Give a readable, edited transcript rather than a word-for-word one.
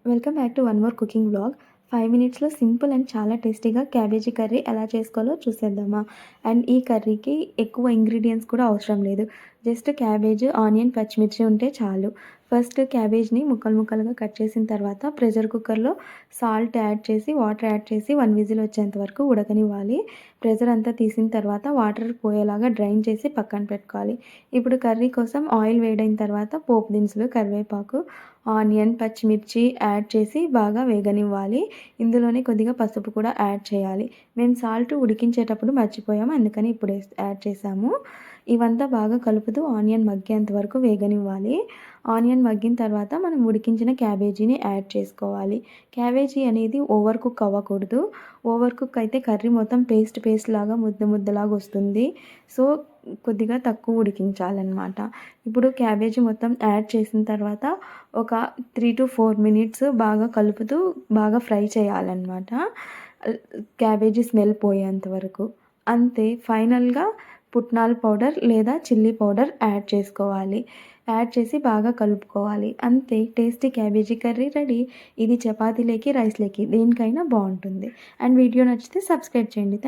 Welcome back to one more cooking vlog. 5 మినిట్స్‌లో simple and చాలా టేస్టీగా క్యాబేజీ కర్రీ ఎలా చేసుకోవాలో చూసేద్దామా? అండ్ ఈ కర్రీకి ఎక్కువ ఇంగ్రీడియెంట్స్ కూడా అవసరం లేదు. జస్ట్ క్యాబేజ్, ఆనియన్, పచ్చిమిర్చి ఉంటే చాలు. ఫస్ట్ క్యాబేజ్‌ని ముక్కలు ముక్కలుగా కట్ చేసిన తర్వాత ప్రెషర్ కుక్కర్‌లో సాల్ట్ యాడ్ చేసి, వాటర్ యాడ్ చేసి 1 విజిల్ వచ్చేంత వరకు ఉడకనివ్వాలి. ప్రెషర్ అంతా తీసిన తర్వాత వాటర్ పోయేలాగా డ్రైన్ చేసి పక్కన పెట్టుకోవాలి. ఇప్పుడు కర్రీ కోసం ఆయిల్ వేడైన తర్వాత పోపు దినుసులు, కరివేపాకు, ఆనియన్, పచ్చిమిర్చి యాడ్ చేసి బాగా వేగనివ్వాలి. ఇందులోనే కొద్దిగా పసుపు కూడా యాడ్ చేయాలి. మేము సాల్ట్ ఉడికించేటప్పుడు మర్చిపోయాము, అందుకని ఇప్పుడు యాడ్ చేసాము. ఇవంతా బాగా కలుపుతూ ఆనియన్ మగ్గేంత వరకు వేగనివ్వాలి. ఆనియన్ మగ్గిన తర్వాత మనం ఉడికించిన క్యాబేజీని యాడ్ చేసుకోవాలి. క్యాబేజీ అనేది ఓవర్ కుక్ అవ్వకూడదు. ఓవర్ కుక్ అయితే కర్రీ మొత్తం పేస్ట్ లాగా ముద్దలాగా వస్తుంది. సో కొద్దిగా తక్కువ ఉడికించాలన్నమాట. ఇప్పుడు క్యాబేజీ మొత్తం యాడ్ చేసిన తర్వాత ఒక 3-4 మినిట్స్ బాగా కలుపుతూ బాగా ఫ్రై చేయాలన్నమాట. క్యాబేజీ స్మెల్ పోయేంత వరకు. అంతే. ఫైనల్‌గా పుట్నాల పౌడర్ లేదా చిల్లీ పౌడర్ యాడ్ చేసుకోవాలి. యాడ్ చేసి బాగా కలుపుకోవాలి. అంతే, టేస్టీ క్యాబేజీ కర్రీ రెడీ. ఇది చపాతీలోకి, రైస్‌లోకి దేనికైనా బావుంటుంది. అండ్ వీడియో నచ్చితే సబ్స్క్రైబ్ చేయండి.